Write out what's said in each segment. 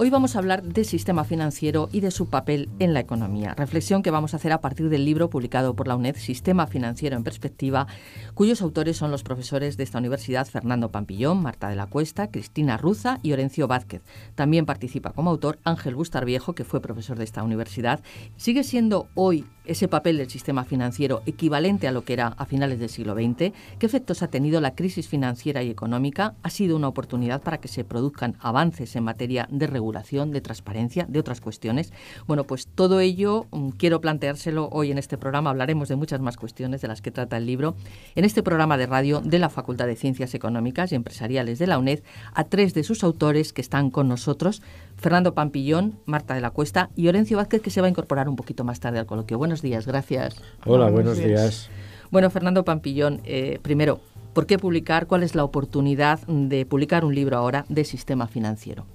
Hoy vamos a hablar del sistema financiero y de su papel en la economía. Reflexión que vamos a hacer a partir del libro publicado por la UNED, Sistema Financiero en Perspectiva, cuyos autores son los profesores de esta universidad Fernando Pampillón, Marta de la Cuesta, Cristina Ruza y Orencio Vázquez. También participa como autor Ángel Bustarviejo, que fue profesor de esta universidad. ¿Sigue siendo hoy ese papel del sistema financiero equivalente a lo que era a finales del siglo XX? ¿Qué efectos ha tenido la crisis financiera y económica? ¿Ha sido una oportunidad para que se produzcan avances en materia de regulación, de transparencia, de otras cuestiones? Bueno, pues todo ello quiero planteárselo hoy en este programa. Hablaremos de muchas más cuestiones de las que trata el libro en este programa de radio de la Facultad de Ciencias Económicas y Empresariales de la UNED, a tres de sus autores que están con nosotros: Fernando Pampillón, Marta de la Cuesta y Orencio Vázquez, que se va a incorporar un poquito más tarde al coloquio. Buenos días, gracias. Hola, buenos días. Bueno, Fernando Pampillón, primero, ¿por qué publicar? ¿Cuál es la oportunidad de publicar un libro ahora de sistema financiero?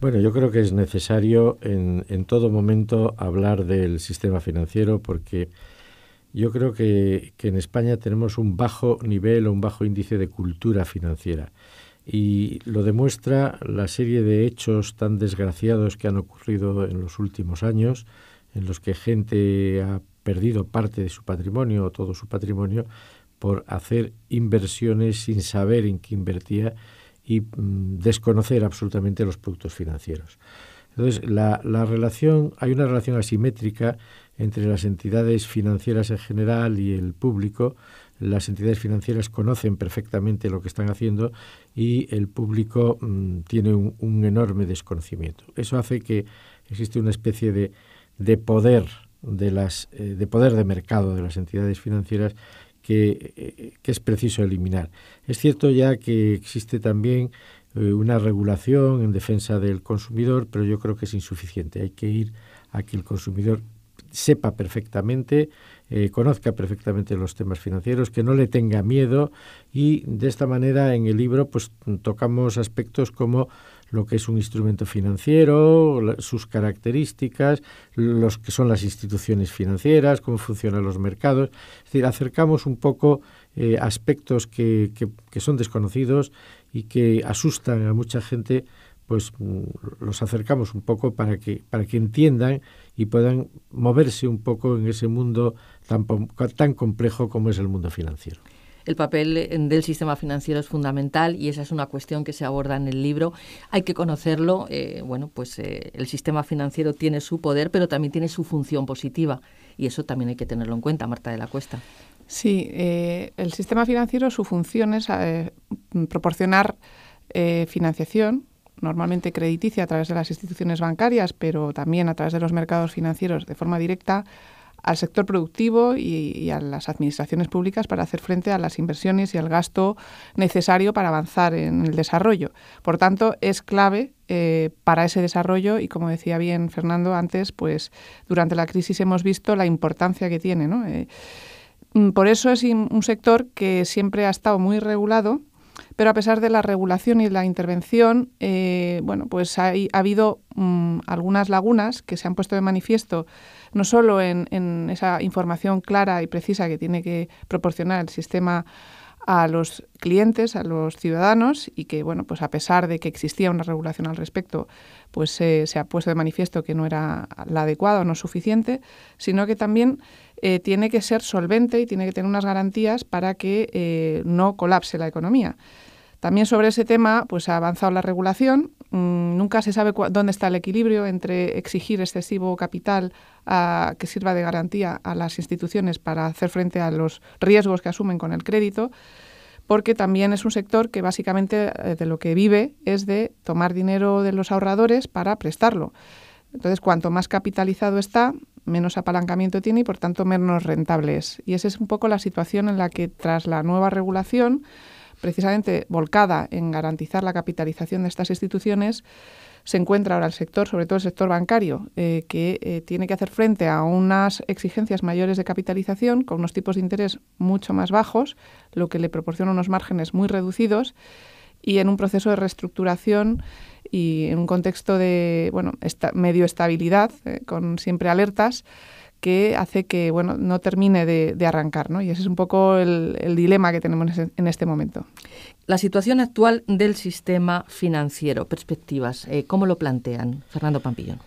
Bueno, yo creo que es necesario en todo momento hablar del sistema financiero, porque yo creo que en España tenemos un bajo nivel o un bajo índice de cultura financiera. Y lo demuestra la serie de hechos tan desgraciados que han ocurrido en los últimos años, en los que gente ha perdido parte de su patrimonio o todo su patrimonio por hacer inversiones sin saber en qué invertía y desconocer absolutamente los productos financieros. Entonces, hay una relación asimétrica entre las entidades financieras en general y el público. Las entidades financieras conocen perfectamente lo que están haciendo y el público tiene un enorme desconocimiento. Eso hace que existe una especie de poder de poder de mercado de las entidades financieras que es preciso eliminar. Es cierto ya que existe también una regulación en defensa del consumidor, pero yo creo que es insuficiente. Hay que ir a que el consumidor sepa perfectamente, conozca perfectamente los temas financieros, que no le tenga miedo, y de esta manera en el libro pues tocamos aspectos como lo que es un instrumento financiero, sus características, los que son las instituciones financieras, cómo funcionan los mercados. Es decir, acercamos un poco aspectos que son desconocidos y que asustan a mucha gente, pues los acercamos un poco para que entiendan y puedan moverse un poco en ese mundo tan complejo como es el mundo financiero. El papel del sistema financiero es fundamental y esa es una cuestión que se aborda en el libro. Hay que conocerlo. El sistema financiero tiene su poder, pero también tiene su función positiva y eso también hay que tenerlo en cuenta. Marta de la Cuesta. Sí, el sistema financiero, su función es proporcionar financiación, normalmente crediticia a través de las instituciones bancarias, pero también a través de los mercados financieros de forma directa, al sector productivo y a las administraciones públicas para hacer frente a las inversiones y al gasto necesario para avanzar en el desarrollo. Por tanto, es clave para ese desarrollo y, como decía bien Fernando antes, pues durante la crisis hemos visto la importancia que tiene, ¿no? Por eso es un sector que siempre ha estado muy regulado, pero a pesar de la regulación y la intervención, pues ha habido algunas lagunas que se han puesto de manifiesto, no solo en esa información clara y precisa que tiene que proporcionar el sistema a los clientes, a los ciudadanos, y que, bueno, pues a pesar de que existía una regulación al respecto, pues se ha puesto de manifiesto que no era la adecuada o no suficiente, sino que también tiene que ser solvente y tiene que tener unas garantías para que no colapse la economía. También sobre ese tema pues ha avanzado la regulación. Nunca se sabe dónde está el equilibrio entre exigir excesivo capital que sirva de garantía a las instituciones para hacer frente a los riesgos que asumen con el crédito, porque también es un sector que básicamente de lo que vive es de tomar dinero de los ahorradores para prestarlo. Entonces, cuanto más capitalizado está, menos apalancamiento tiene y, por tanto, menos rentable es. Y esa es un poco la situación en la que, tras la nueva regulación, precisamente volcada en garantizar la capitalización de estas instituciones, se encuentra ahora el sector, sobre todo el sector bancario, que tiene que hacer frente a unas exigencias mayores de capitalización con unos tipos de interés mucho más bajos, lo que le proporciona unos márgenes muy reducidos y en un proceso de reestructuración y en un contexto de medio estabilidad, con siempre alertas, que hace que no termine de arrancar, ¿no? Y ese es un poco el dilema que tenemos en este momento. La situación actual del sistema financiero, perspectivas, ¿cómo lo plantean? Fernando Pampillón.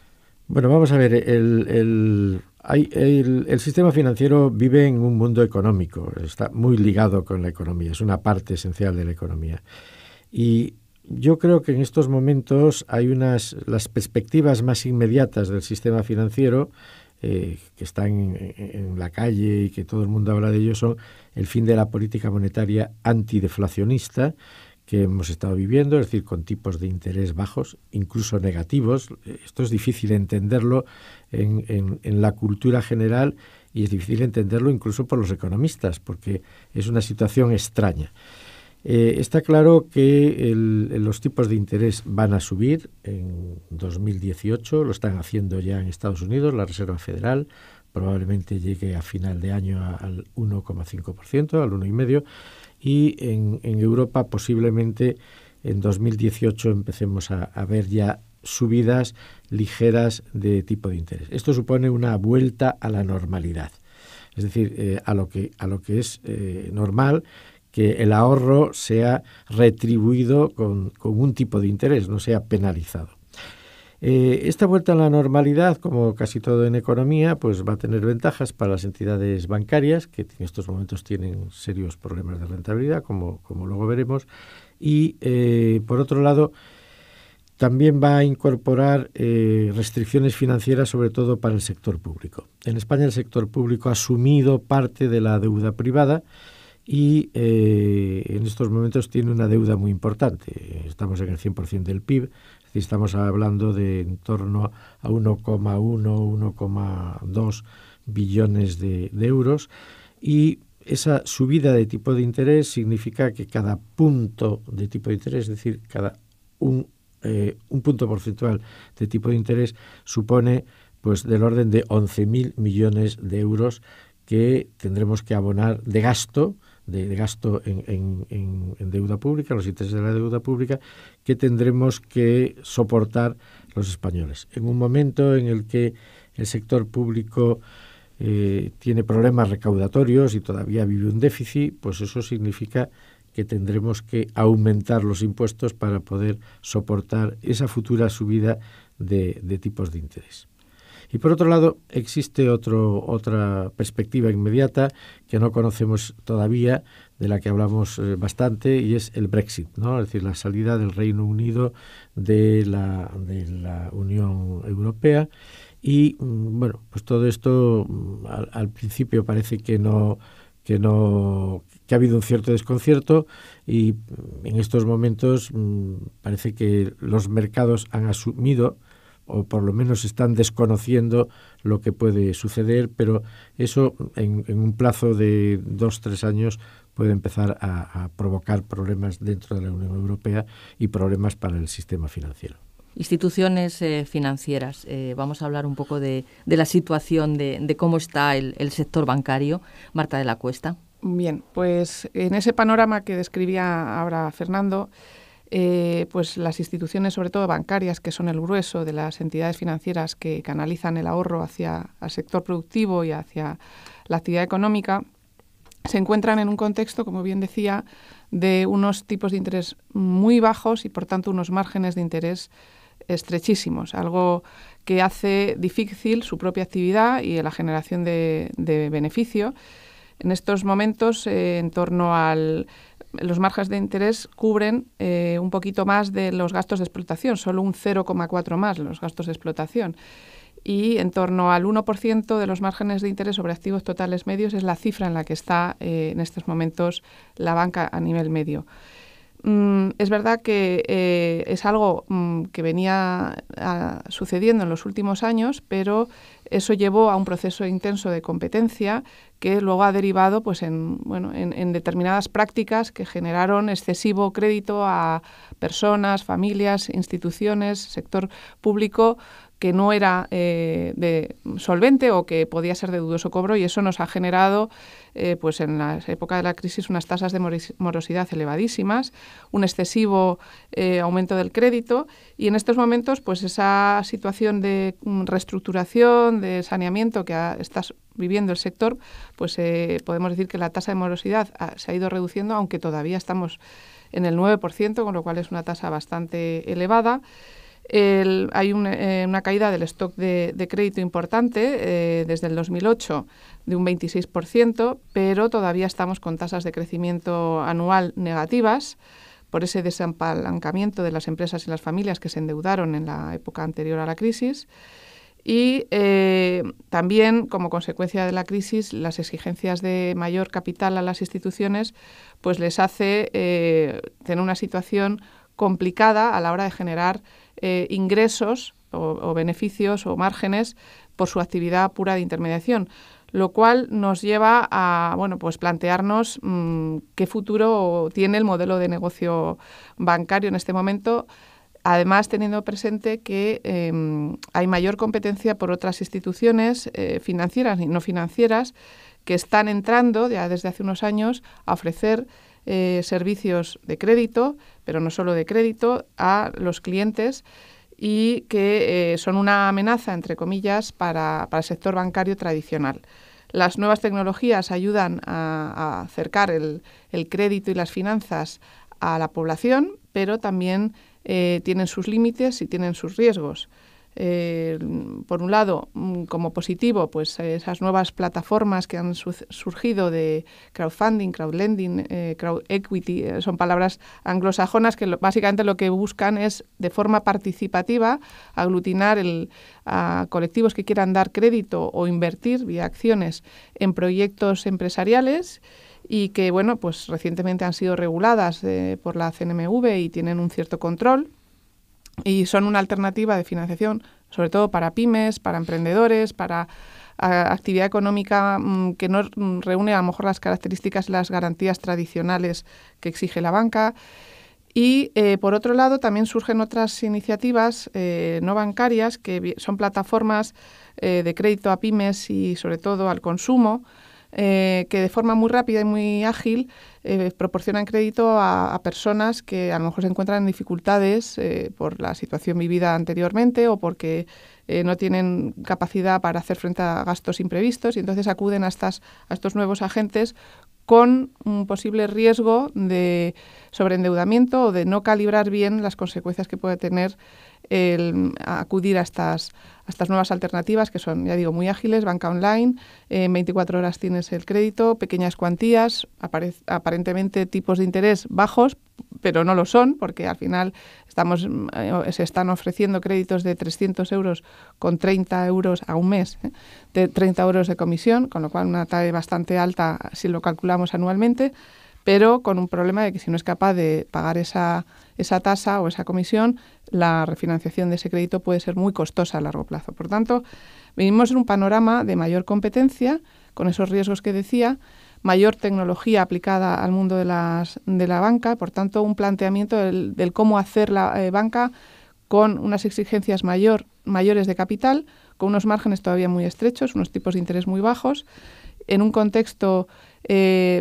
Bueno, vamos a ver, el sistema financiero vive en un mundo económico, está muy ligado con la economía, es una parte esencial de la economía. Y yo creo que en estos momentos hay las perspectivas más inmediatas del sistema financiero que están en la calle y que todo el mundo habla de ello, son el fin de la política monetaria antideflacionista que hemos estado viviendo, es decir, con tipos de interés bajos, incluso negativos. Esto es difícil entenderlo en la cultura general y es difícil entenderlo incluso por los economistas, porque es una situación extraña. Está claro que los tipos de interés van a subir en 2018, lo están haciendo ya en Estados Unidos, la Reserva Federal probablemente llegue a final de año al 1,5%, al 1,5%, y en Europa posiblemente en 2018 empecemos a ver ya subidas ligeras de tipo de interés. Esto supone una vuelta a la normalidad, es decir, a lo que es normal, que el ahorro sea retribuido con un tipo de interés, no sea penalizado. Esta vuelta a la normalidad, como casi todo en economía, pues va a tener ventajas para las entidades bancarias, que en estos momentos tienen serios problemas de rentabilidad, como luego veremos, y por otro lado, también va a incorporar restricciones financieras, sobre todo para el sector público. En España el sector público ha asumido parte de la deuda privada, y en estos momentos tiene una deuda muy importante. Estamos en el 100% del PIB, es decir, estamos hablando de en torno a 1,2 billones de euros, y esa subida de tipo de interés significa que cada punto de tipo de interés, es decir, cada un punto porcentual de tipo de interés supone pues del orden de 11.000 millones de euros que tendremos que abonar de gasto en deuda pública, los intereses de la deuda pública, que tendremos que soportar los españoles. En un momento en el que el sector público tiene problemas recaudatorios y todavía vive un déficit, pues eso significa que tendremos que aumentar los impuestos para poder soportar esa futura subida de tipos de interés. Y por otro lado, existe otra perspectiva inmediata que no conocemos todavía, de la que hablamos bastante, y es el Brexit, ¿no? Es decir, la salida del Reino Unido de la Unión Europea. Y bueno, pues todo esto al principio parece que ha habido un cierto desconcierto, y en estos momentos parece que los mercados han asumido, o por lo menos están desconociendo lo que puede suceder, pero eso en un plazo de 2-3 años puede empezar a provocar problemas dentro de la Unión Europea y problemas para el sistema financiero. Instituciones financieras. Vamos a hablar un poco de la situación de cómo está el sector bancario. Marta de la Cuesta. Bien, pues en ese panorama que describía ahora Fernando, pues las instituciones, sobre todo bancarias, que son el grueso de las entidades financieras que canalizan el ahorro hacia el sector productivo y hacia la actividad económica, se encuentran en un contexto, como bien decía, de unos tipos de interés muy bajos y, por tanto, unos márgenes de interés estrechísimos, algo que hace difícil su propia actividad y la generación de beneficio. En estos momentos, en torno los márgenes de interés cubren un poquito más de los gastos de explotación, solo un 0,4 más los gastos de explotación. Y en torno al 1% de los márgenes de interés sobre activos totales medios es la cifra en la que está en estos momentos la banca a nivel medio. Es verdad que es algo que venía sucediendo en los últimos años, pero eso llevó a un proceso intenso de competencia que luego ha derivado pues, en determinadas prácticas que generaron excesivo crédito a personas, familias, instituciones, sector público, que no era de solvente o que podía ser de dudoso cobro, y eso nos ha generado pues en la época de la crisis unas tasas de morosidad elevadísimas, un excesivo aumento del crédito, y en estos momentos pues esa situación de reestructuración, de saneamiento que está viviendo el sector, pues podemos decir que la tasa de morosidad se ha ido reduciendo, aunque todavía estamos en el 9%, con lo cual es una tasa bastante elevada. Hay una caída del stock de crédito importante desde el 2008 de un 26%, pero todavía estamos con tasas de crecimiento anual negativas por ese desapalancamiento de las empresas y las familias que se endeudaron en la época anterior a la crisis. Y también, como consecuencia de la crisis, las exigencias de mayor capital a las instituciones pues les hace tener una situación complicada a la hora de generar ingresos o beneficios o márgenes por su actividad pura de intermediación, lo cual nos lleva a pues plantearnos qué futuro tiene el modelo de negocio bancario en este momento, además teniendo presente que hay mayor competencia por otras instituciones financieras y no financieras que están entrando ya desde hace unos años a ofrecer servicios de crédito, pero no solo de crédito, a los clientes, y que son una amenaza, entre comillas, para el sector bancario tradicional. Las nuevas tecnologías ayudan a acercar el crédito y las finanzas a la población, pero también tienen sus límites y tienen sus riesgos. Por un lado, como positivo, pues esas nuevas plataformas que han surgido de crowdfunding, crowdlending, crowd equity, son palabras anglosajonas que básicamente lo que buscan es, de forma participativa, aglutinar a colectivos que quieran dar crédito o invertir vía acciones en proyectos empresariales, y que pues recientemente han sido reguladas por la CNMV y tienen un cierto control. Y son una alternativa de financiación, sobre todo para pymes, para emprendedores, para actividad económica que no reúne a lo mejor las características y las garantías tradicionales que exige la banca. Y por otro lado también surgen otras iniciativas no bancarias que son plataformas de crédito a pymes y sobre todo al consumo, que de forma muy rápida y muy ágil proporcionan crédito a personas que a lo mejor se encuentran en dificultades por la situación vivida anteriormente o porque no tienen capacidad para hacer frente a gastos imprevistos, y entonces acuden a estos nuevos agentes con un posible riesgo de sobreendeudamiento o de no calibrar bien las consecuencias que puede tener el acudir a estas nuevas alternativas, que son, ya digo, muy ágiles, banca online, en 24 horas tienes el crédito, pequeñas cuantías, aparentemente tipos de interés bajos, pero no lo son, porque al final se están ofreciendo créditos de 300 euros con 30 euros a un mes, de 30 euros de comisión, con lo cual una tasa bastante alta si lo calculamos anualmente, pero con un problema de que si no es capaz de pagar esa tasa o esa comisión, la refinanciación de ese crédito puede ser muy costosa a largo plazo. Por tanto, vivimos en un panorama de mayor competencia, con esos riesgos que decía, mayor tecnología aplicada al mundo de la banca, por tanto, un planteamiento del cómo hacer la banca con unas exigencias mayores de capital, con unos márgenes todavía muy estrechos, unos tipos de interés muy bajos, en un contexto de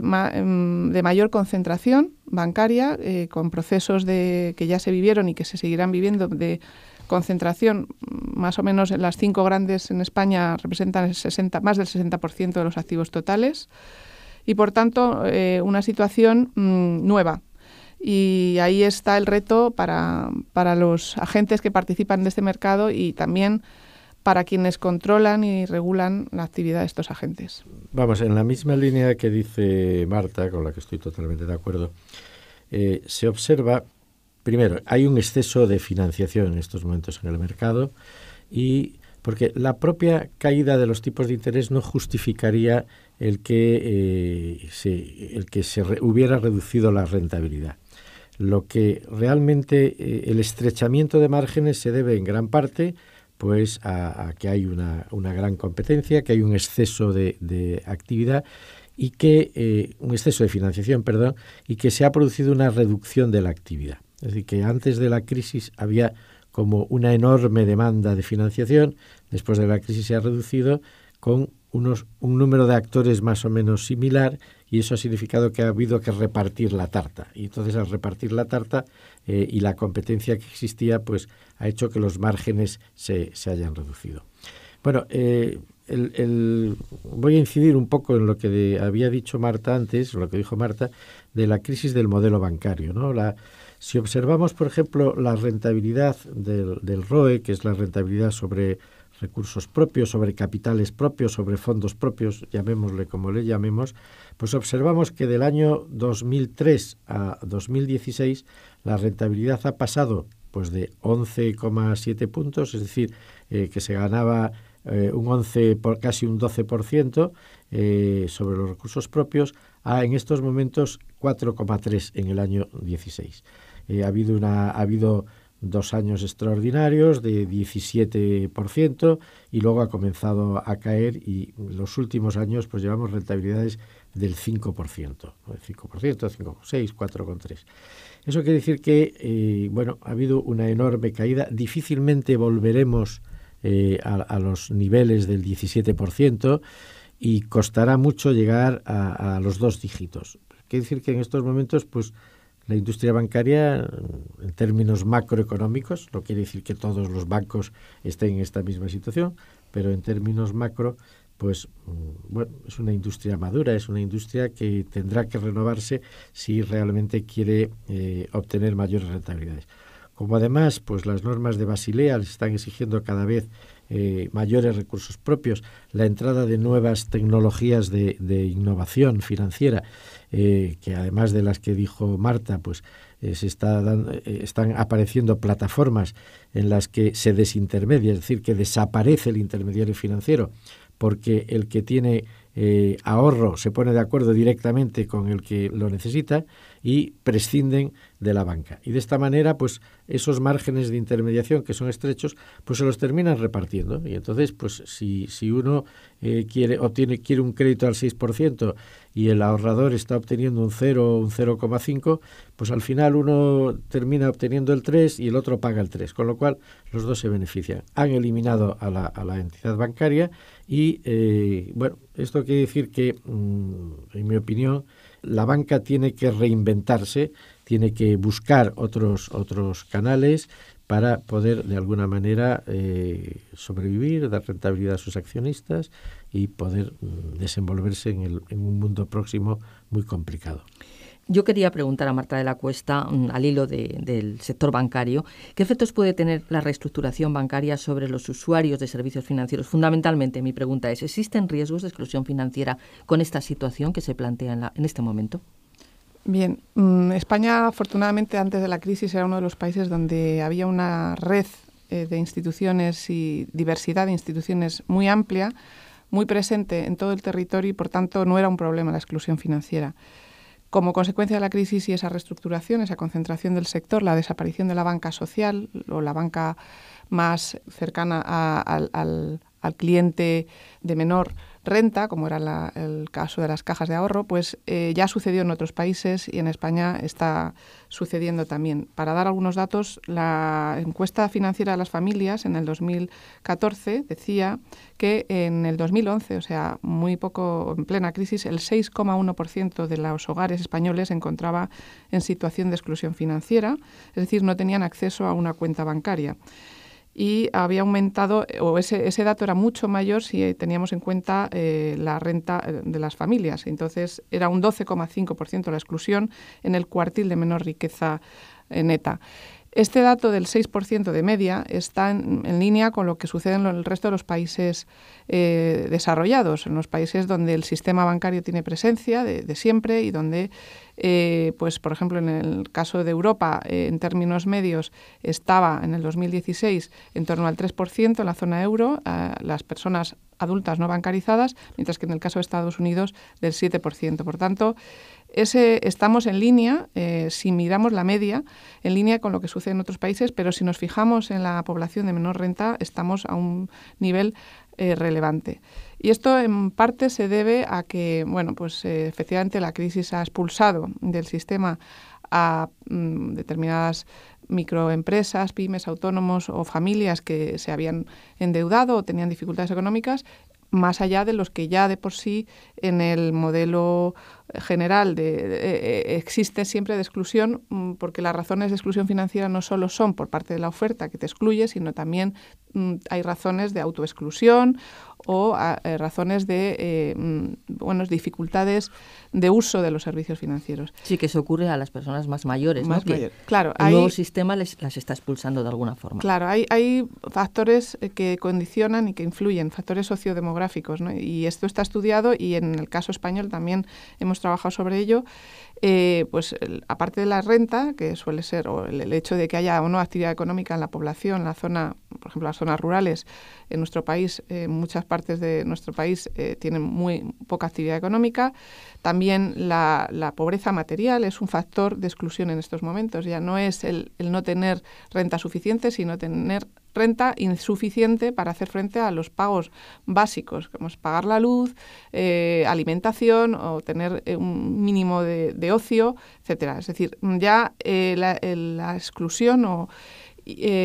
mayor concentración bancaria, con procesos que ya se vivieron y que se seguirán viviendo de concentración. Más o menos las 5 grandes en España representan más del 60% de los activos totales, y por tanto una situación nueva. Y ahí está el reto para los agentes que participan de este mercado y también para quienes controlan y regulan la actividad de estos agentes. Vamos, en la misma línea que dice Marta, con la que estoy totalmente de acuerdo, se observa, primero, hay un exceso de financiación en estos momentos en el mercado, y porque la propia caída de los tipos de interés no justificaría el que se hubiera reducido la rentabilidad. Lo que realmente el estrechamiento de márgenes se debe en gran parte pues a que hay una gran competencia, que hay un exceso de actividad y que un exceso de financiación, y que se ha producido una reducción de la actividad. Es decir, que antes de la crisis había como una enorme demanda de financiación. Después de la crisis se ha reducido con un número de actores más o menos similar, y eso ha significado que ha habido que repartir la tarta. Y entonces, al repartir la tarta y la competencia que existía, pues ha hecho que los márgenes se hayan reducido. Bueno, voy a incidir un poco en lo que había dicho Marta antes, lo que dijo Marta, de la crisis del modelo bancario, ¿no? Si observamos, por ejemplo, la rentabilidad del ROE, que es la rentabilidad sobre recursos propios, sobre capitales propios, sobre fondos propios, llamémosle como le llamemos, pues observamos que del año 2003 a 2016 la rentabilidad ha pasado pues de 11,7 puntos, es decir, que se ganaba casi un 12% sobre los recursos propios, a en estos momentos 4,3 en el año 16. Ha habido 2 años extraordinarios de 17% y luego ha comenzado a caer, y en los últimos años pues llevamos rentabilidades del 5%, ¿no? 5%, 5,6, 4,3. Eso quiere decir que ha habido una enorme caída. Difícilmente volveremos a los niveles del 17% y costará mucho llegar a los 2 dígitos. Quiere decir que en estos momentos pues la industria bancaria, en términos macroeconómicos, no quiere decir que todos los bancos estén en esta misma situación, pero en términos macro, pues es una industria madura, es una industria que tendrá que renovarse si realmente quiere obtener mayores rentabilidades. Como además, pues las normas de Basilea les están exigiendo cada vez mayores recursos propios, la entrada de nuevas tecnologías de innovación financiera, que además de las que dijo Marta, pues están apareciendo plataformas en las que se desintermedia, es decir, que desaparece el intermediario financiero, porque el que tiene ahorro se pone de acuerdo directamente con el que lo necesita y prescinden de la banca. Y de esta manera, pues esos márgenes de intermediación que son estrechos, pues se los terminan repartiendo. Y entonces, pues si uno quiere un crédito al 6% y el ahorrador está obteniendo un 0 o un 0,5, pues al final uno termina obteniendo el 3 y el otro paga el 3, con lo cual los dos se benefician. Han eliminado a la entidad bancaria y, esto quiere decir que, en mi opinión, la banca tiene que reinventarse, tiene que buscar otros canales para poder, de alguna manera, sobrevivir, dar rentabilidad a sus accionistas y poder desenvolverse en un mundo próximo muy complicado. Yo quería preguntar a Marta de la Cuesta, al hilo del sector bancario, ¿qué efectos puede tener la reestructuración bancaria sobre los usuarios de servicios financieros? Fundamentalmente, mi pregunta es, ¿existen riesgos de exclusión financiera con esta situación que se plantea en este momento? Bien, España, afortunadamente, antes de la crisis era uno de los países donde había una red de instituciones y diversidad de instituciones muy amplia, muy presente en todo el territorio, y por tanto no era un problema la exclusión financiera. Como consecuencia de la crisis y esa reestructuración, esa concentración del sector, la desaparición de la banca social o la banca más cercana al cliente de menor renta, como era el caso de las cajas de ahorro, pues ya sucedió en otros países y en España está sucediendo también. Para dar algunos datos, la encuesta financiera de las familias en el 2014 decía que en el 2011, o sea, muy poco en plena crisis, el 6,1% de los hogares españoles se encontraba en situación de exclusión financiera, es decir, no tenían acceso a una cuenta bancaria. Y había aumentado, o ese dato era mucho mayor si teníamos en cuenta la renta de las familias. Entonces era un 12,5% la exclusión en el cuartil de menor riqueza neta. Este dato del 6% de media está en línea con lo que sucede en el resto de los países desarrollados, en los países donde el sistema bancario tiene presencia de siempre y donde, pues por ejemplo, en el caso de Europa, en términos medios, estaba en el 2016 en torno al 3% en la zona euro, las personas adultas no bancarizadas, mientras que en el caso de Estados Unidos del 7%. Por tanto, estamos en línea, si miramos la media, en línea con lo que sucede en otros países, pero si nos fijamos en la población de menor renta, estamos a un nivel relevante. Y esto en parte se debe a que, efectivamente la crisis ha expulsado del sistema a determinadas microempresas, pymes, autónomos o familias que se habían endeudado o tenían dificultades económicas, más allá de los que ya de por sí en el modelo general existe siempre de exclusión, porque las razones de exclusión financiera no solo son por parte de la oferta que te excluye, sino también hay razones de autoexclusión o razones de dificultades de uso de los servicios financieros. Sí, que eso ocurre a las personas más mayores, ¿no? Claro, el nuevo sistema las está expulsando de alguna forma. Claro, hay factores que condicionan y que influyen, factores sociodemográficos, ¿no? Y esto está estudiado y en el caso español también hemos trabajado sobre ello. Aparte de la renta, que suele ser, o el hecho de que haya una actividad económica en la población, en la zona, por ejemplo, las zonas rurales en nuestro país, muchas partes de nuestro país tienen muy poca actividad económica. También la pobreza material es un factor de exclusión en estos momentos. Ya no es el no tener renta suficiente, sino tener renta insuficiente para hacer frente a los pagos básicos, como es pagar la luz, alimentación o tener un mínimo de ocio, etcétera. Es decir, ya la exclusión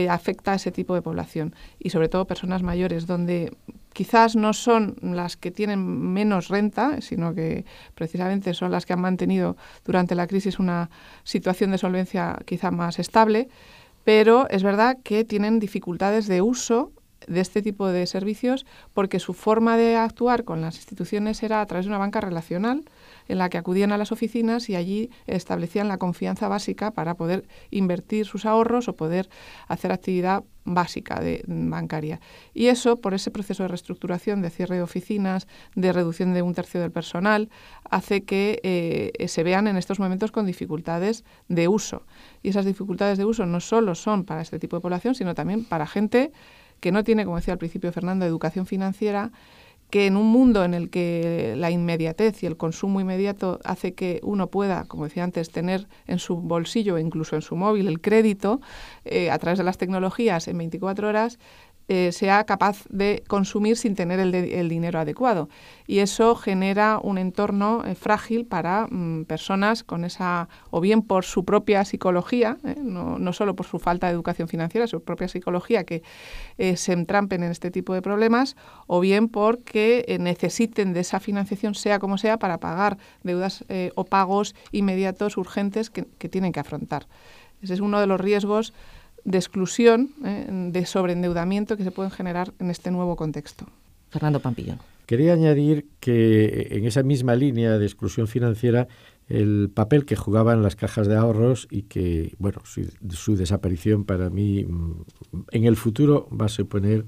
afecta a ese tipo de población y sobre todo personas mayores, donde quizás no son las que tienen menos renta, sino que precisamente son las que han mantenido durante la crisis una situación de solvencia quizá más estable, pero es verdad que tienen dificultades de uso de este tipo de servicios porque su forma de actuar con las instituciones era a través de una banca relacional en la que acudían a las oficinas y allí establecían la confianza básica para poder invertir sus ahorros o poder hacer actividad básica bancaria. Y eso, por ese proceso de reestructuración, de cierre de oficinas, de reducción de 1/3 del personal, hace que se vean en estos momentos con dificultades de uso. Y esas dificultades de uso no solo son para este tipo de población, sino también para gente que no tiene, como decía al principio Fernando, educación financiera, que en un mundo en el que la inmediatez y el consumo inmediato hace que uno pueda, como decía antes, tener en su bolsillo, incluso en su móvil, el crédito a través de las tecnologías en 24 horas, sea capaz de consumir sin tener el dinero adecuado. Y eso genera un entorno frágil para personas con esa, o bien por su propia psicología, no solo por su falta de educación financiera, su propia psicología, que se entrampen en este tipo de problemas, o bien porque necesiten de esa financiación, sea como sea, para pagar deudas o pagos inmediatos, urgentes, que tienen que afrontar. Ese es uno de los riesgos de exclusión, de sobreendeudamiento que se pueden generar en este nuevo contexto. Fernando Pampillón. Quería añadir que en esa misma línea de exclusión financiera, el papel que jugaban las cajas de ahorros y que, bueno, su desaparición para mí en el futuro va a suponer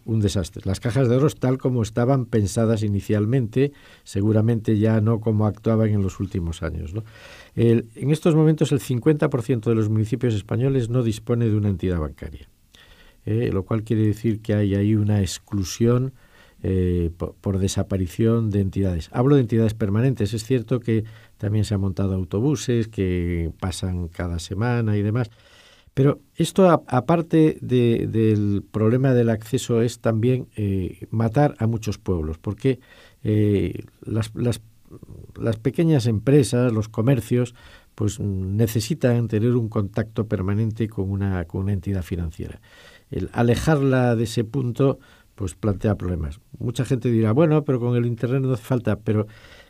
un desastre. Las cajas de ahorros tal como estaban pensadas inicialmente, seguramente ya no como actuaban en los últimos años, ¿no? En estos momentos el 50% de los municipios españoles no dispone de una entidad bancaria, lo cual quiere decir que hay ahí una exclusión por desaparición de entidades. Hablo de entidades permanentes. Es cierto que también se han montado autobuses que pasan cada semana y demás, pero esto, aparte del problema del acceso, es también matar a muchos pueblos, porque las pequeñas empresas, los comercios, pues necesitan tener un contacto permanente con una entidad financiera. El alejarla de ese punto pues plantea problemas. Mucha gente dirá, bueno, pero con el Internet no hace falta, pero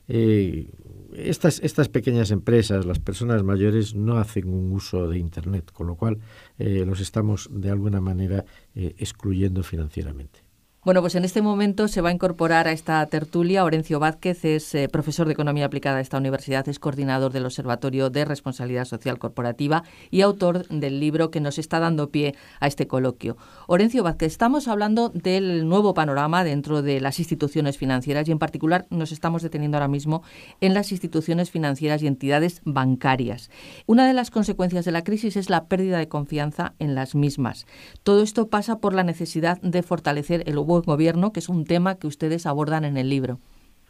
estas pequeñas empresas, las personas mayores, no hacen un uso de Internet, con lo cual los estamos de alguna manera excluyendo financieramente. Bueno, pues en este momento se va a incorporar a esta tertulia Orencio Vázquez, es profesor de Economía Aplicada de esta universidad, es coordinador del Observatorio de Responsabilidad Social Corporativa y autor del libro que nos está dando pie a este coloquio. Orencio Vázquez, estamos hablando del nuevo panorama dentro de las instituciones financieras y en particular nos estamos deteniendo ahora mismo en las instituciones financieras y entidades bancarias. Una de las consecuencias de la crisis es la pérdida de confianza en las mismas. Todo esto pasa por la necesidad de fortalecer el buen gobierno, que es un tema que ustedes abordan en el libro.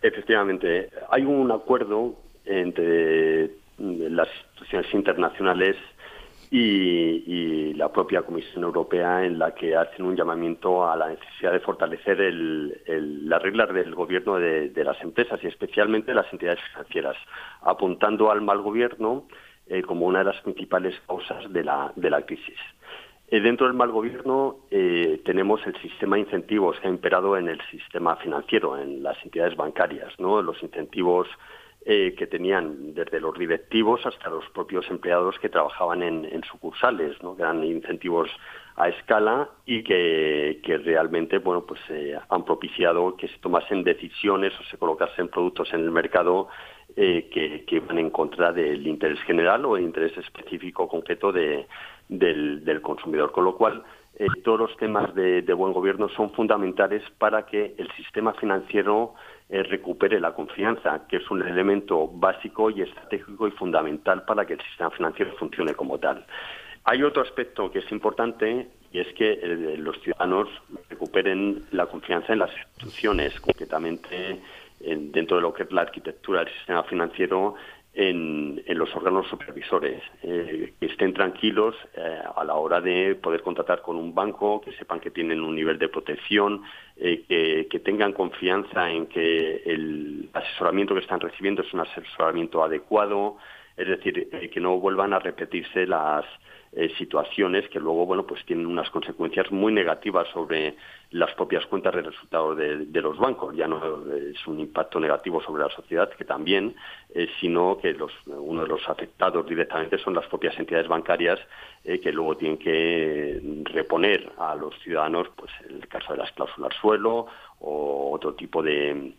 Efectivamente, hay un acuerdo entre las instituciones internacionales y la propia Comisión Europea en la que hacen un llamamiento a la necesidad de fortalecer las reglas del gobierno de las empresas y especialmente de las entidades financieras, apuntando al mal gobierno como una de las principales causas de la crisis. Dentro del mal gobierno tenemos el sistema de incentivos que ha imperado en el sistema financiero, en las entidades bancarias, ¿no? Los incentivos que tenían desde los directivos hasta los propios empleados que trabajaban en sucursales, ¿no? Que eran incentivos a escala y que realmente han propiciado que se tomasen decisiones o se colocasen productos en el mercado que van en contra del interés general o el interés específico concreto del consumidor, con lo cual todos los temas de buen gobierno son fundamentales para que el sistema financiero recupere la confianza, que es un elemento básico y estratégico y fundamental para que el sistema financiero funcione como tal. Hay otro aspecto que es importante y es que los ciudadanos recuperen la confianza en las instituciones, concretamente dentro de lo que es la arquitectura del sistema financiero, en los órganos supervisores, que estén tranquilos a la hora de poder contratar con un banco, que sepan que tienen un nivel de protección, que tengan confianza en que el asesoramiento que están recibiendo es un asesoramiento adecuado, es decir, que no vuelvan a repetirse las situaciones que luego tienen unas consecuencias muy negativas sobre las propias cuentas de resultados de los bancos. Ya no es un impacto negativo sobre la sociedad, que también, sino que uno de los afectados directamente son las propias entidades bancarias, que luego tienen que reponer a los ciudadanos, en el caso de las cláusulas suelo o otro tipo de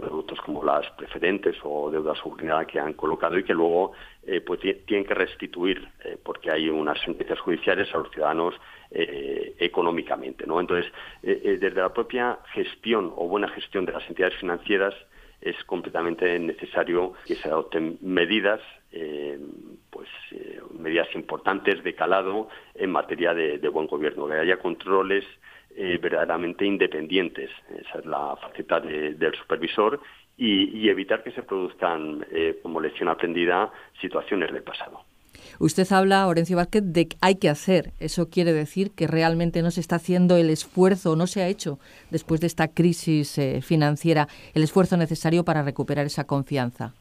productos como las preferentes o deuda subordinada que han colocado y que luego tienen que restituir porque hay unas sentencias judiciales a los ciudadanos económicamente, ¿no? Entonces, desde la propia gestión o buena gestión de las entidades financieras es completamente necesario que se adopten medidas importantes de calado en materia de buen gobierno, que haya controles verdaderamente independientes. Esa es la faceta del supervisor y evitar que se produzcan, como lección aprendida, situaciones del pasado. Usted habla, Orencio Vázquez, de que hay que hacer. Eso quiere decir que realmente no se está haciendo el esfuerzo, no se ha hecho después de esta crisis financiera, el esfuerzo necesario para recuperar esa confianza.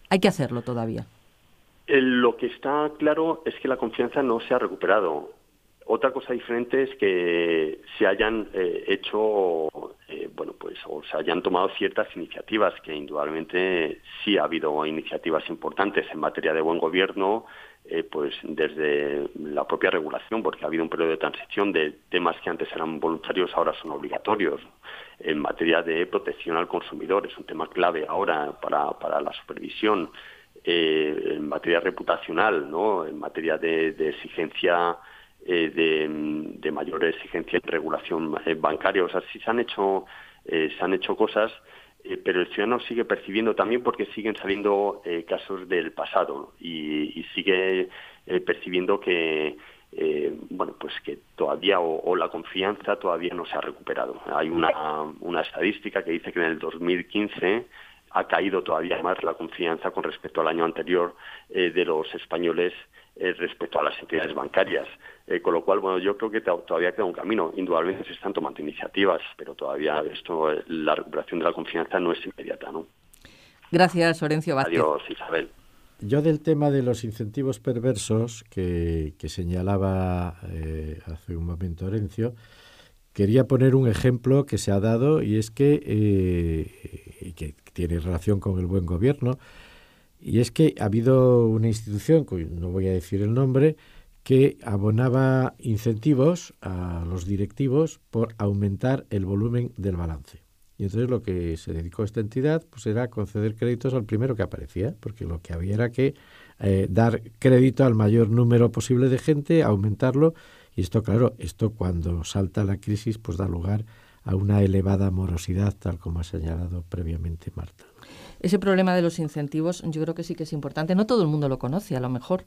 Hay que hacerlo todavía. Lo que está claro es que la confianza no se ha recuperado. Otra cosa diferente es que se hayan hecho, o se hayan tomado ciertas iniciativas, que indudablemente sí ha habido iniciativas importantes en materia de buen gobierno, desde la propia regulación, porque ha habido un periodo de transición de temas que antes eran voluntarios, ahora son obligatorios. En materia de protección al consumidor, es un tema clave ahora para la supervisión. En materia reputacional, ¿no? En materia de exigencia, de mayor exigencia en regulación bancaria. O sea, sí se han hecho cosas, pero el ciudadano sigue percibiendo también, porque siguen saliendo casos del pasado y sigue percibiendo que que todavía o la confianza todavía no se ha recuperado. Hay una estadística que dice que en el 2015 ha caído todavía más la confianza con respecto al año anterior de los españoles respecto a las entidades bancarias. Con lo cual, yo creo que todavía queda un camino. Indudablemente se están tomando iniciativas, pero todavía la recuperación de la confianza no es inmediata, ¿no? Gracias, Orencio Vázquez. Adiós, Isabel. Yo del tema de los incentivos perversos que señalaba hace un momento Orencio, quería poner un ejemplo que se ha dado y es que tiene relación con el buen gobierno, y es que ha habido una institución, no voy a decir el nombre, que abonaba incentivos a los directivos por aumentar el volumen del balance. Y entonces lo que se dedicó esta entidad era conceder créditos al primero que aparecía, porque lo que había era que dar crédito al mayor número posible de gente, aumentarlo. Y esto, claro, cuando salta la crisis, da lugar a una elevada morosidad, tal como ha señalado previamente Marta. Ese problema de los incentivos yo creo que sí que es importante. No todo el mundo lo conoce, a lo mejor.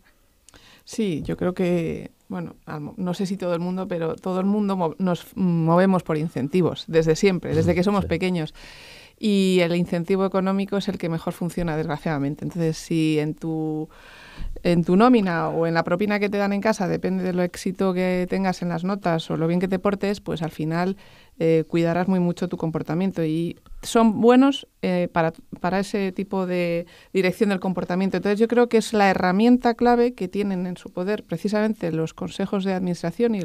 Sí, yo creo que, no sé si todo el mundo, pero todo el mundo nos movemos por incentivos, desde siempre, desde que somos pequeños. Y el incentivo económico es el que mejor funciona, desgraciadamente. Entonces, si en tu nómina o en la propina que te dan en casa depende de lo éxito que tengas en las notas o lo bien que te portes, pues al final cuidarás muy mucho tu comportamiento y son buenos para ese tipo de dirección del comportamiento. Entonces yo creo que es la herramienta clave que tienen en su poder precisamente los consejos de administración y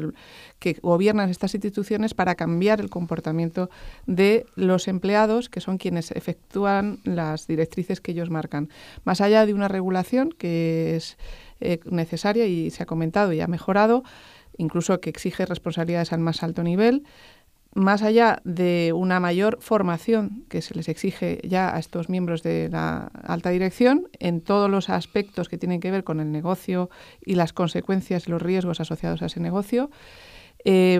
que gobiernan estas instituciones para cambiar el comportamiento de los empleados, que son quienes efectúan las directrices que ellos marcan. Más allá de una regulación que es necesaria y se ha comentado y ha mejorado, incluso que exige responsabilidades al más alto nivel, más allá de una mayor formación que se les exige ya a estos miembros de la alta dirección en todos los aspectos que tienen que ver con el negocio y las consecuencias y los riesgos asociados a ese negocio,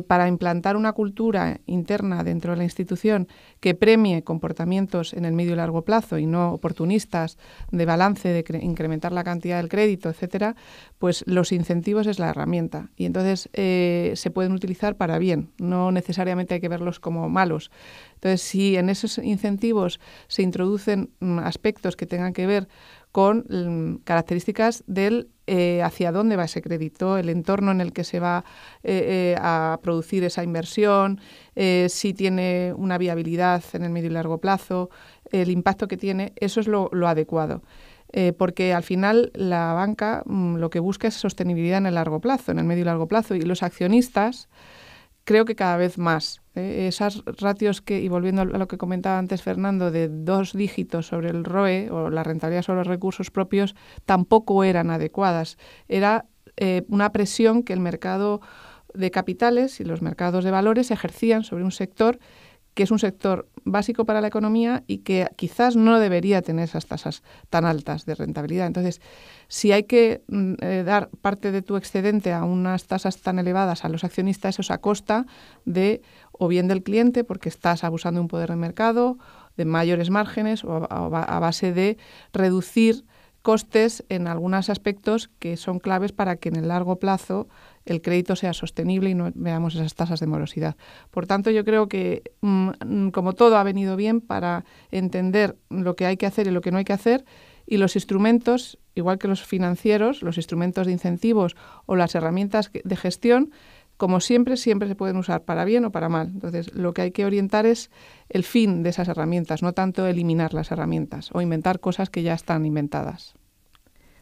para implantar una cultura interna dentro de la institución que premie comportamientos en el medio y largo plazo y no oportunistas de balance, de incrementar la cantidad del crédito, etcétera, pues los incentivos es la herramienta. Y entonces se pueden utilizar para bien, no necesariamente hay que verlos como malos. Entonces, si en esos incentivos se introducen aspectos que tengan que ver con características del hacia dónde va ese crédito, el entorno en el que se va a producir esa inversión, si tiene una viabilidad en el medio y largo plazo, el impacto que tiene, eso es lo adecuado. Porque al final la banca lo que busca es sostenibilidad en el largo plazo, en el medio y largo plazo, y los accionistas creo que cada vez más. Esas ratios y volviendo a lo que comentaba antes Fernando, de 2 dígitos sobre el ROE o la rentabilidad sobre los recursos propios, tampoco eran adecuadas. Era una presión que el mercado de capitales y los mercados de valores ejercían sobre un sector que es un sector básico para la economía y que quizás no debería tener esas tasas tan altas de rentabilidad. Entonces, si hay que dar parte de tu excedente a unas tasas tan elevadas a los accionistas, eso es a costa de o bien del cliente, porque estás abusando de un poder de mercado, de mayores márgenes, o a base de reducir costes en algunos aspectos que son claves para que en el largo plazo el crédito sea sostenible y no veamos esas tasas de morosidad. Por tanto, yo creo que como todo ha venido bien para entender lo que hay que hacer y lo que no hay que hacer, y los instrumentos, igual que los financieros, los instrumentos de incentivos o las herramientas de gestión, como siempre se pueden usar para bien o para mal. Entonces, lo que hay que orientar es el fin de esas herramientas, no tanto eliminar las herramientas o inventar cosas que ya están inventadas.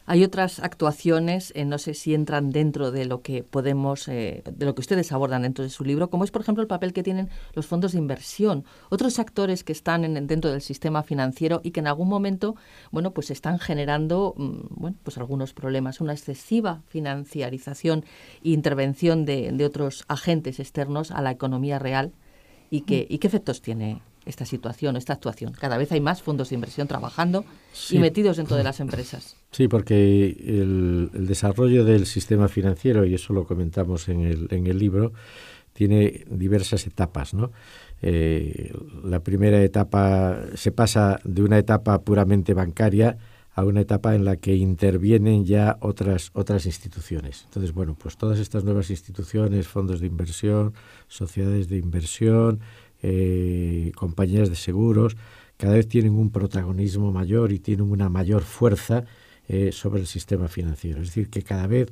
Hay otras actuaciones, no sé si entran dentro de lo que podemos, de lo que ustedes abordan dentro de su libro, como es, por ejemplo, el papel que tienen los fondos de inversión, otros actores que están dentro del sistema financiero y que en algún momento, bueno, pues están generando, bueno, pues algunos problemas, una excesiva financiarización e intervención de otros agentes externos a la economía real. ¿Y qué efectos tiene esta situación, esta actuación? Cada vez hay más fondos de inversión trabajando y metidos dentro de las empresas. Sí, porque el desarrollo del sistema financiero, y eso lo comentamos en el libro, tiene diversas etapas, ¿no? La primera etapa se pasa de una etapa puramente bancaria a una etapa en la que intervienen ya otras instituciones. Entonces, bueno, pues todas estas nuevas instituciones, fondos de inversión, sociedades de inversión, compañías de seguros, cada vez tienen un protagonismo mayor y tienen una mayor fuerza sobre el sistema financiero. Es decir, que cada vez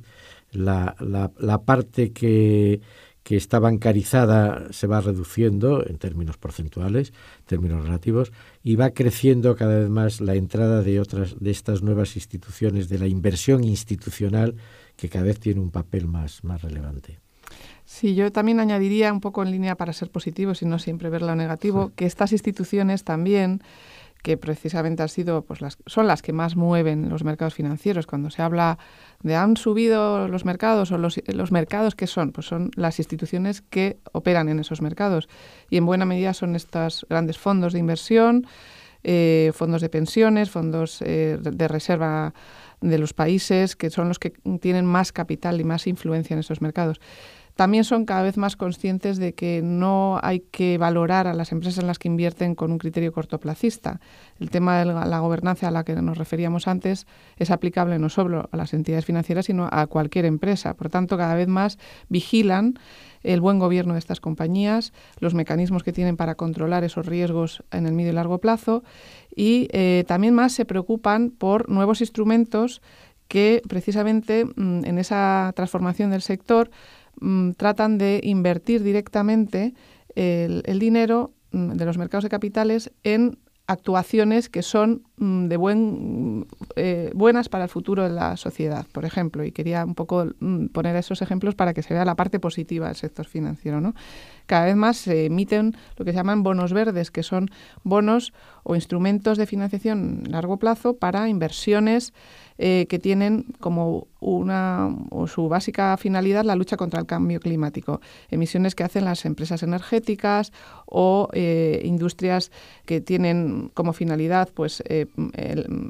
la parte que está bancarizada se va reduciendo en términos porcentuales, en términos relativos, y va creciendo cada vez más la entrada de estas nuevas instituciones, de la inversión institucional, que cada vez tiene un papel más relevante. Sí, yo también añadiría un poco en línea para ser positivos y no siempre ver lo negativo, sí, que estas instituciones también, que precisamente son las que más mueven los mercados financieros. Cuando se habla de han subido los mercados o los mercados, ¿qué son? Pues son las instituciones que operan en esos mercados. Y en buena medida son estos grandes fondos de inversión, fondos de pensiones, fondos de reserva de los países, que son los que tienen más capital y más influencia en esos mercados. También son cada vez más conscientes de que no hay que valorar a las empresas en las que invierten con un criterio cortoplacista. El tema de la gobernanza a la que nos referíamos antes es aplicable no solo a las entidades financieras, sino a cualquier empresa. Por tanto, cada vez más vigilan el buen gobierno de estas compañías, los mecanismos que tienen para controlar esos riesgos en el medio y largo plazo, y también más se preocupan por nuevos instrumentos que precisamente en esa transformación del sector tratan de invertir directamente el dinero de los mercados de capitales en actuaciones que son buenas para el futuro de la sociedad, por ejemplo, y quería un poco poner esos ejemplos para que se vea la parte positiva del sector financiero, ¿no? Cada vez más se emiten lo que se llaman bonos verdes, que son bonos o instrumentos de financiación a largo plazo para inversiones que tienen como su básica finalidad la lucha contra el cambio climático. Emisiones que hacen las empresas energéticas o industrias que tienen como finalidad pues,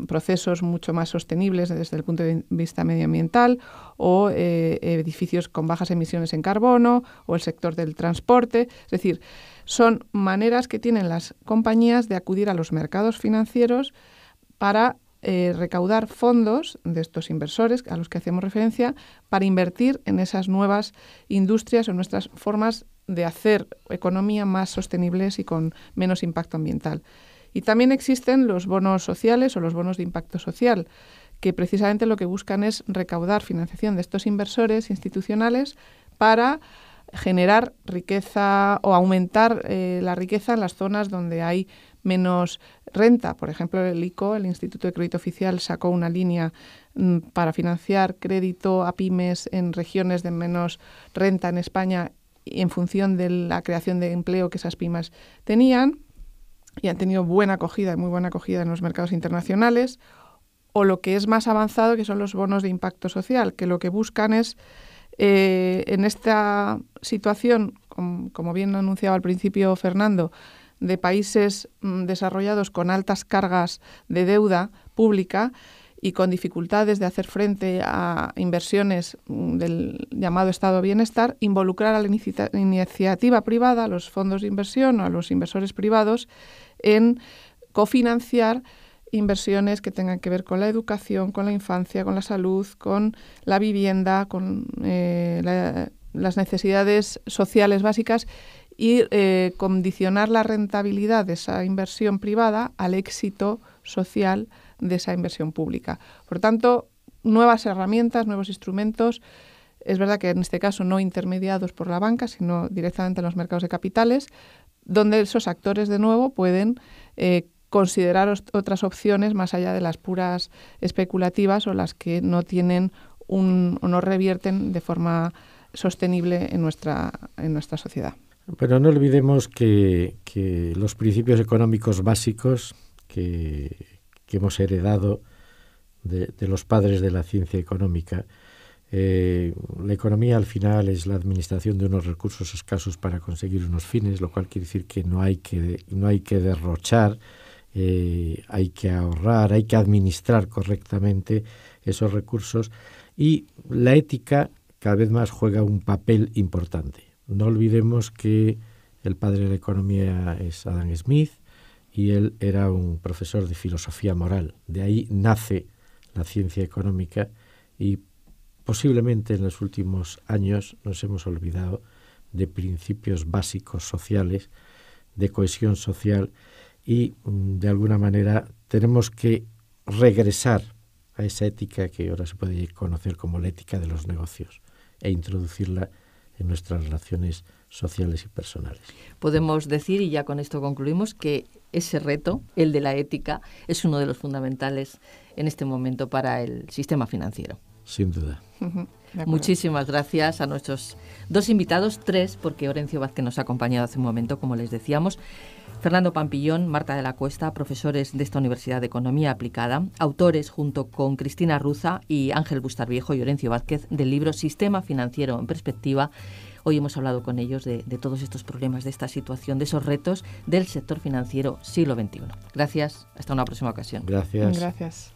procesos mucho más sostenibles desde el punto de vista medioambiental, o edificios con bajas emisiones en carbono, o el sector del transporte. Es decir, son maneras que tienen las compañías de acudir a los mercados financieros para recaudar fondos de estos inversores a los que hacemos referencia para invertir en esas nuevas industrias o nuestras formas de hacer economía más sostenibles y con menos impacto ambiental. Y también existen los bonos sociales o los bonos de impacto social, que precisamente lo que buscan es recaudar financiación de estos inversores institucionales para generar riqueza o aumentar la riqueza en las zonas donde hay menos renta. Por ejemplo, el ICO, el Instituto de Crédito Oficial, sacó una línea para financiar crédito a pymes en regiones de menos renta en España en función de la creación de empleo que esas pymes tenían, y han tenido buena acogida, muy buena acogida en los mercados internacionales. O lo que es más avanzado, que son los bonos de impacto social, que lo que buscan es, en esta situación, como bien anunciaba al principio Fernando, de países desarrollados con altas cargas de deuda pública y con dificultades de hacer frente a inversiones del llamado estado de bienestar, involucrar a la iniciativa privada, a los fondos de inversión o a los inversores privados en cofinanciar inversiones que tengan que ver con la educación, con la infancia, con la salud, con la vivienda, con las necesidades sociales básicas, y condicionar la rentabilidad de esa inversión privada al éxito social de esa inversión pública. Por tanto, nuevas herramientas, nuevos instrumentos, es verdad que en este caso no intermediados por la banca, sino directamente en los mercados de capitales, donde esos actores de nuevo pueden considerar otras opciones más allá de las puras especulativas o las que no tienen o no revierten de forma sostenible en nuestra sociedad. Pero no olvidemos que los principios económicos básicos que hemos heredado de los padres de la ciencia económica, la economía al final es la administración de unos recursos escasos para conseguir unos fines, lo cual quiere decir que no hay que derrochar, hay que ahorrar, hay que administrar correctamente esos recursos, y la ética cada vez más juega un papel importante. No olvidemos que el padre de la economía es Adam Smith y él era un profesor de filosofía moral. De ahí nace la ciencia económica, y posiblemente en los últimos años nos hemos olvidado de principios básicos sociales, de cohesión social, y de alguna manera tenemos que regresar a esa ética que ahora se puede conocer como la ética de los negocios e introducirla en nuestras relaciones sociales y personales. Podemos decir, y ya con esto concluimos, que ese reto, el de la ética, es uno de los fundamentales en este momento para el sistema financiero. Sin duda. Muchísimas gracias a nuestros dos invitados, tres, porque Orencio Vázquez nos ha acompañado hace un momento, como les decíamos. Fernando Pampillón, Marta de la Cuesta, profesores de esta Universidad de Economía Aplicada, autores junto con Cristina Ruza y Ángel Bustarviejo y Orencio Vázquez del libro Sistema Financiero en Perspectiva. Hoy hemos hablado con ellos de todos estos problemas, de esta situación, de esos retos del sector financiero siglo XXI. Gracias, hasta una próxima ocasión. Gracias. Gracias.